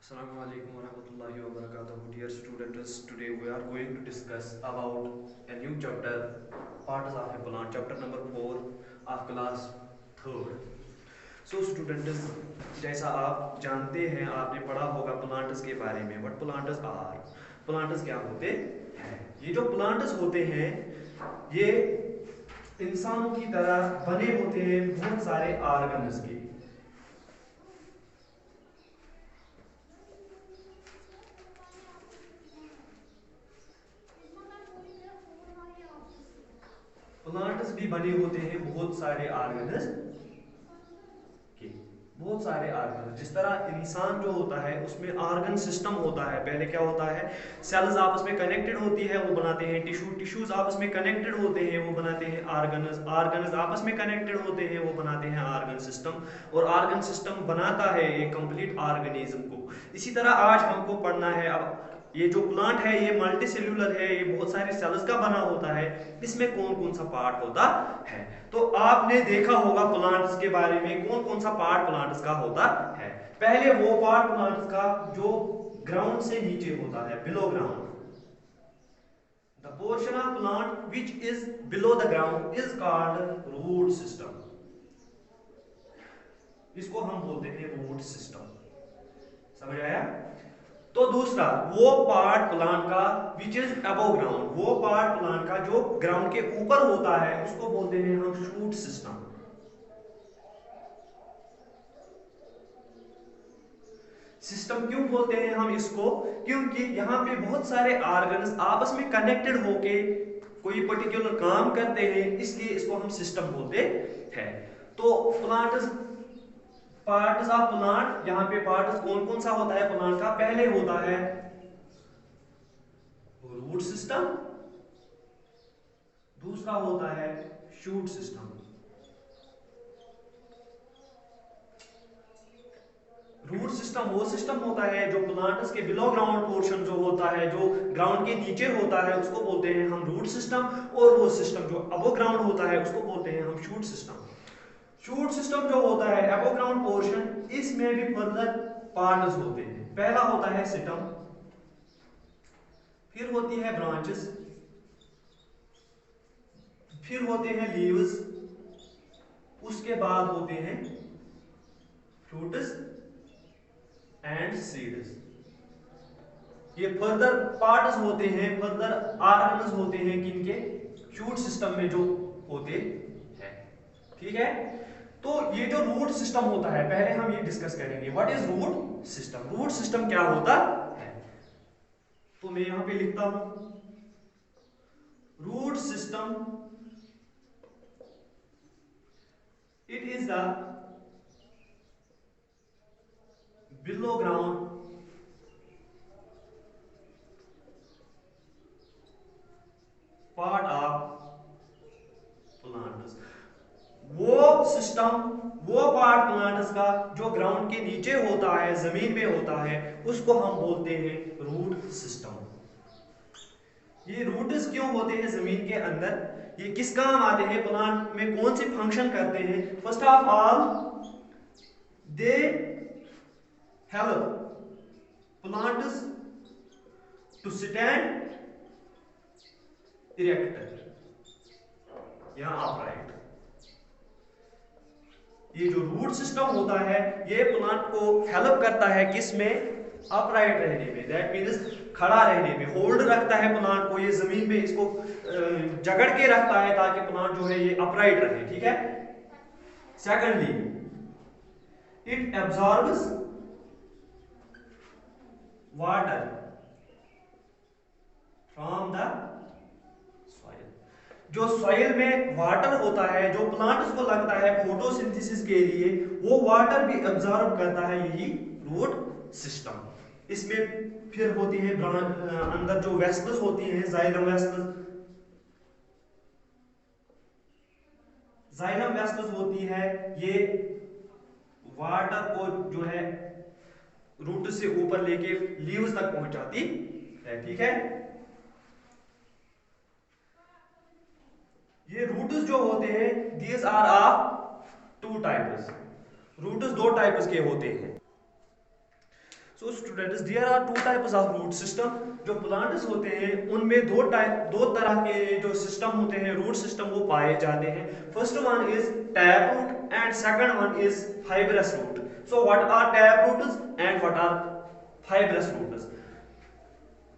Assalamu alaikum warahmatullahi wabarakatuh. Dear students, today we are going to discuss about a new chapter, parts of a plant, chapter number 4 of class 3rd. So students, जैसा आप जानते हैं, आपने पढ़ा होगा plants के बारे में. बट प्लांट्स क्या होते हैं? ये जो प्लांट्स होते हैं ये इंसानों की तरह बने होते हैं बहुत सारे ऑर्गन्स के. प्लांट्स भी बने होते हैं बहुत सारे ऑर्गन्स के. बहुत सारे ऑर्गन, जिस तरह इंसान जो होता है उसमें ऑर्गन सिस्टम होता है. पहले क्या होता है, सेल्स आपस में कनेक्टेड होती है, वो बनाते हैं टिश्यूज आपस में कनेक्टेड होते हैं, वो बनाते हैं ऑर्गन्स आपस में कनेक्टेड होते हैं, वो बनाते हैं ऑर्गन सिस्टम. और ऑर्गन सिस्टम बनाता है एक कंप्लीट ऑर्गेनिज्म को. इसी तरह आज हमको पढ़ना है. अब ये जो प्लांट है ये मल्टी सेल्यूलर है, ये बहुत सारे सेल्स का बना होता है. इसमें कौन कौन सा पार्ट होता है? तो आपने देखा होगा प्लांट्स के बारे में कौन कौन सा पार्ट प्लांट्स का होता है. पहले वो पार्ट प्लांट्स का जो ग्राउंड से नीचे होता है, below ground. The portion of plant which is below the ground is called root system. इसको हम बोलते हैं रूट सिस्टम. समझ आया? तो दूसरा, वो पार्ट प्लांट का विच इज अबव ग्राउंड, वो पार्ट प्लांट का जो ग्राउंड के ऊपर होता है उसको बोलते हैं हम शूट सिस्टम. सिस्टम क्यों बोलते हैं हम इसको? क्योंकि यहाँ पे बहुत सारे ऑर्गन्स आपस में कनेक्टेड होके कोई पर्टिकुलर काम करते हैं, इसलिए इसको हम सिस्टम बोलते हैं. तो पार्ट्स ऑफ प्लांट, यहाँ पे पार्ट्स कौन कौन सा होता है प्लांट का? पहले होता है रूट सिस्टम, दूसरा होता है शूट सिस्टम. रूट सिस्टम वो सिस्टम होता है जो प्लांट्स के बिलो ग्राउंड पोर्शन जो होता है, जो ग्राउंड के नीचे होता है, उसको बोलते हैं हम रूट सिस्टम. और वो सिस्टम जो अबव ग्राउंड होता है उसको बोलते हैं हम शूट सिस्टम. शूट सिस्टम जो होता है अबव ग्राउंड पोर्शन, इसमें भी फर्दर पार्ट्स होते हैं. पहला होता है स्टेम, फिर होती है ब्रांचेस, फिर होते हैं लीव्स, उसके बाद होते हैं फ्रूट्स एंड सीड्स. ये फर्दर पार्ट्स होते हैं, फर्दर ऑर्गन्स होते हैं किनके? शूट सिस्टम में जो होते हैं. ठीक है? तो ये जो रूट सिस्टम होता है पहले हम ये डिस्कस करेंगे. What is root system? Root system क्या होता है? तो मैं यहां पे लिखता हूं, root system it is the below ground part of plants. वो सिस्टम, वो पार्ट प्लांट्स का जो ग्राउंड के नीचे होता है, जमीन में होता है, उसको हम बोलते हैं रूट सिस्टम. ये रूट्स क्यों होते हैं जमीन के अंदर? ये किस काम आते हैं? प्लांट में कौन से फंक्शन करते हैं? First of all they help plants to stand erect या अपराइट. ये जो रूट सिस्टम होता है ये प्लांट को हेल्प करता है किस में? अपराइट रहने में. दैट मीन्स खड़ा रहने में, होल्ड रखता है प्लांट को. ये जमीन पे इसको जकड़ के रखता है ताकि प्लांट जो है ये अपराइट रहे. ठीक है? Secondly, it absorbs water from the soil. जो सॉइल में वाटर होता है, जो प्लांट्स को लगता है फोटोसिंथेसिस के लिए, वो वाटर भी एब्जॉर्ब करता है यही रूट सिस्टम. इसमें फिर होती है अंदर जो वेस्कल्स होती हैं, जाइलम वेस्कल्स होती है, ये वाटर को जो है रूट से ऊपर लेके लीव्स तक पहुंचाती है. ठीक है? ये रूट्स जो होते हैं these are of two types. Roots दो टाइप्स के होते हैं. So students, there are two types of root system. जो प्लांट्स होते हैं उनमें दो तरह के जो सिस्टम होते हैं, रूट सिस्टम, वो पाए जाते हैं। First one is tap root and second one is fibrous root. So what are tap roots and what are fibrous roots?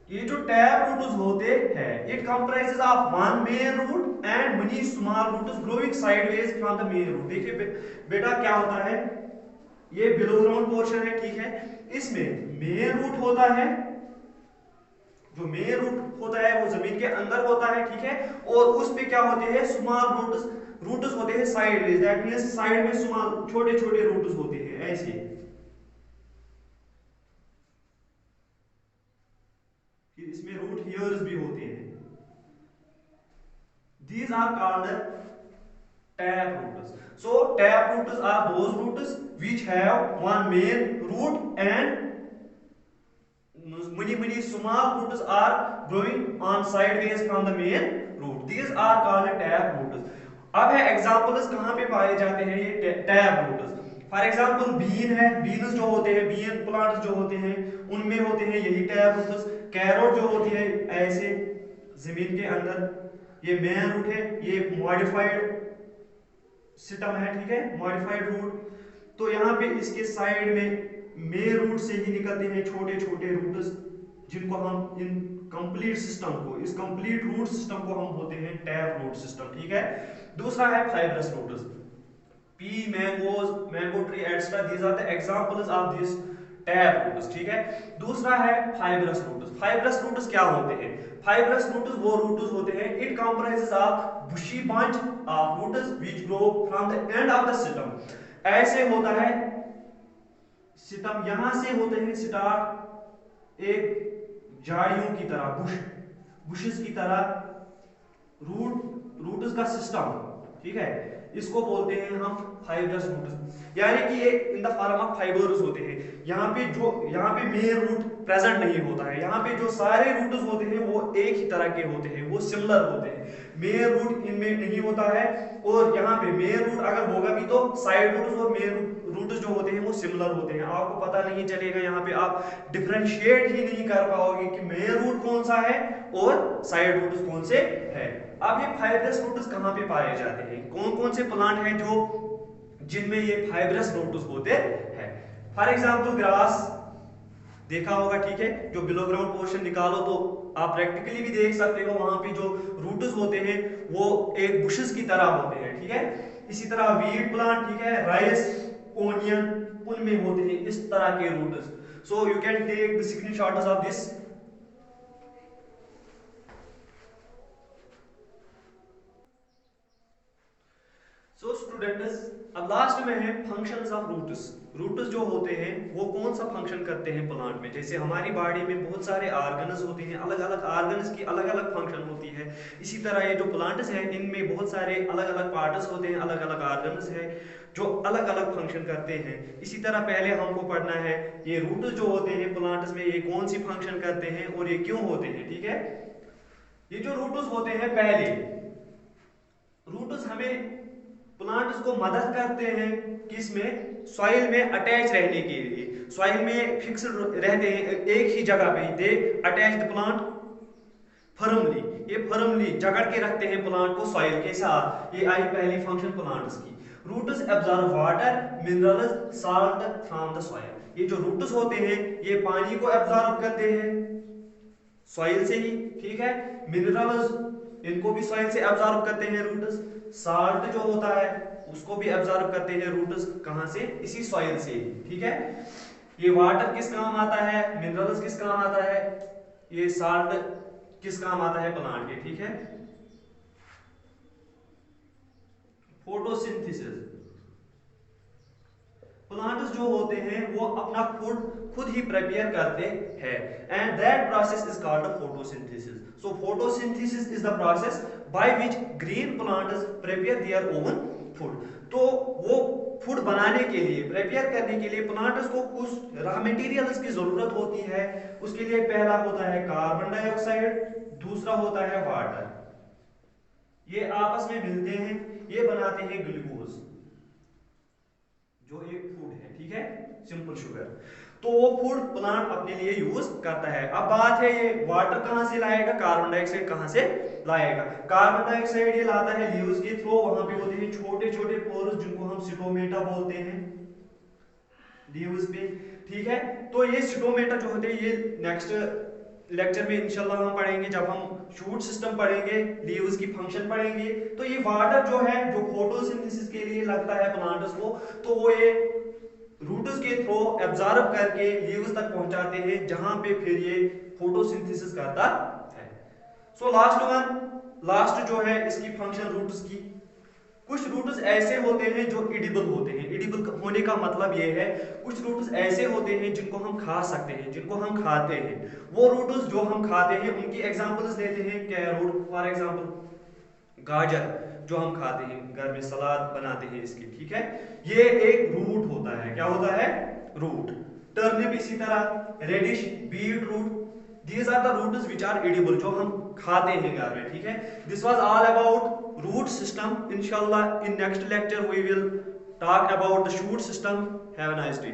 ये जो टैप रूट्स होते हैं, it comprises of one main root and many small roots growing sideways from the main root. देखिए बेटा क्या होता है, ये बिलो ग्राउंड पोर्शन है, ठीक है। इसमें मेन रूट होता है, जो मेन रूट होता है वो जमीन के अंदर होता है, ठीक है। और उस पे क्या होते हैं, स्मॉल रूट्स होते हैं साइडवेज, दैट मींस साइड में स्मॉल छोटे छोटे रूट्स होते हैं ऐसे। फिर इसमें रूट हेयर्स भी होते हैं। These are called tap roots. So tap roots are those roots which have one main root and many small roots are growing on sideways from the main root. These are called tap roots. अब है examples कहाँ पे पाए जाते हैं ये tap roots. For example bean है, beans जो होते हैं, बीन प्लांट्स जो होते हैं उनमें होते हैं यही टैप रूट्स। कैरोट जो होती है ऐसे जमीन के अंदर, ये मेन रूट है, ये मॉडिफाइड सिस्टम है, ठीक है, मॉडिफाइड रूट। तो यहाँ पे इसके साइड में मेन रूट से ही निकलते हैं छोटे छोटे रूट्स, जिनको हम इन कंप्लीट सिस्टम को, इस कंप्लीट रूट सिस्टम को हम बोलते हैं टैप रूट सिस्टम, ठीक है। दूसरा है fibrous roots, pea, mangoes, mango tree etcetera, these are the examples of this tap roots, ठीक है। दूसरा है फाइब्रस रूट्स। फाइब्रस रूट्स क्या होते हैं? फाइब्रस रूट्स वो रूट्स होते हैं, it comprises of bushy bunch of roots which grow from the end of the stem. ऐसे होता है स्टेम, यहां से होते हैं स्टार्ट एक झाड़ियों की तरह, बुशेस की तरह रूट्स का सिस्टम, ठीक है। इसको बोलते हैं हम फाइब्रस रूट्स, यानी कि ये in the form of fibres होते हैं। यहाँ पे मेन रूट प्रेजेंट नहीं होता है, यहाँ पे जो सारे रूट्स होते हैं वो एक ही तरह के होते हैं, वो सिमिलर होते हैं, मेन रूट इनमें नहीं होता है। और यहाँ पे मेन रूट अगर होगा भी तो साइड रूट्स और मेन रूट्स जो होते हैं वो सिमिलर होते हैं, आपको पता नहीं चलेगा, यहाँ पे आप डिफरेंशिएट ही नहीं कर पाओगे कि मेन रूट कौन सा है और साइड रूट्स कौन से है। अब ये फाइब्रस रूट्स कहाँ पे पाए जाते हैं, कौन कौन से प्लांट हैं जो जिनमें ये फाइब्रस रूट्स होते हैं? फॉर एग्जांपल ग्रास देखा होगा, ठीक है, जो बिलो ग्राउंड पोर्शन निकालो तो आप प्रैक्टिकली भी देख सकते हो, वहां पे जो रूट्स होते हैं वो एक बुशेस की तरह होते हैं, ठीक है। इसी तरह वीट प्लांट, ठीक है, राइस, ओनियन, उनमें होते हैं इस तरह के roots. So you can take the screenshots of this. So students, अब लास्ट में है फंक्शंस ऑफ रूट्स। रूट्स जो होते हैं वो कौन सा फंक्शन करते हैं प्लांट में? जैसे हमारी बॉडी में बहुत सारे ऑर्गन्स होते हैं, अलग अलग ऑर्गन्स की अलग अलग फंक्शन होती है। इसी तरह ये जो प्लांट्स हैं इनमें बहुत सारे अलग अलग पार्ट्स होते हैं, अलग अलग ऑर्गन्स हैं जो अलग अलग फंक्शन करते हैं। इसी तरह पहले हमको पढ़ना है ये रूट्स जो होते हैं प्लांट्स में ये कौन सी फंक्शन करते हैं और ये क्यों होते हैं, ठीक है। ये जो रूट्स होते हैं, पहले रूट्स हमें प्लांट्स को मदद करते हैं किसमें? सॉइल में अटैच रहने के लिए, सॉइल में फिक्स्ड रहते हैं एक ही जगह पे, दे अटैच द प्लांट फर्मली, ये फर्मली जकड़ के रखते हैं प्लांट को सॉइल के साथ। ये आई पहली फंक्शन प्लांट्स की। Roots absorb water, minerals, salt from the soil. ये जो रूट्स होते हैं ये पानी को एब्जॉर्ब करते हैं सॉइल से ही, ठीक है। मिनरल्स इनको भी सॉइल से एब्जॉर्ब करते हैं रूट्स। साल्ट जो होता है उसको भी एब्जॉर्ब करते हैं रूट्स, कहां से? इसी सॉइल से, ठीक है। ये वाटर किस काम आता है, मिनरल्स किस काम आता है, ये साल्ट किस काम आता है प्लांट के, ठीक है। फोटोसिंथेसिस, प्लांट्स जो होते हैं वो अपना फूड खुद ही प्रिपेयर करते हैं and that process is called photosynthesis. So photosynthesis is the process by which green plants prepare their own food. तो वो फूड बनाने के लिए, प्रिपेयर करने के लिए प्लांट्स को कुछ रॉ मटेरियल्स की जरूरत होती है। उसके लिए पहला होता है कार्बन डाइऑक्साइड, दूसरा होता है वाटर। ये आपस में मिलते हैं, ये बनाते हैं ग्लूकोज जो एक फूड है, ठीक है, सिंपल शुगर। तो वो फूड प्लांट अपने लिए यूज करता है। अब बात है ये वाटर कहां से लाएगा, कार्बन डाइऑक्साइड कहां से लाएगा। कार्बन डाइऑक्साइड ये लाता है लीव्स के थ्रू, वहां पे होते हैं छोटे छोटे पोर्स जिनको हम स्टोमेटा बोलते हैं लीव्स पे, ठीक है। तो ये स्टोमेटा जो होते हैं ये नेक्स्ट लेक्चर में इंशाल्लाह हम पढ़ेंगे, जब हम शूट सिस्टम पढ़ेंगे, लीव्स की फंक्शन पढ़ेंगे। तो ये वाटर जो है जो फोटोसिंथेसिस के लिए लगता है प्लांट्स को, तो वो ये रूट्स के थ्रू एब्जॉर्ब करके लीव्स तक पहुंचाते हैं, जहां पे फिर ये फोटोसिंथेसिस करता है। सो लास्ट जो है इसकी फंक्शन रूट्स की, कुछ रूट्स ऐसे होते हैं जो एडिबल होते हैं। एडिबल होने का मतलब ये है कुछ रूट्स ऐसे होते हैं जिनको हम खा सकते हैं, जिनको हम खाते हैं। वो रूट्स जो हम खाते हैं उनकी एग्जांपल्स लेते हैं, कैरोट फॉर एग्जांपल, गाजर जो हम खाते हैं, घर में सलाद बनाते हैं इसकी, ठीक है। ये एक रूट होता है, क्या होता है, रूट। टर्निप इसी तरह, radish, beet root, these are the roots which are edible, जो हम खाते हैं घर में, ठीक है। this was all about root system. inshallah in next lecture we will talk about the shoot system. Have a nice day.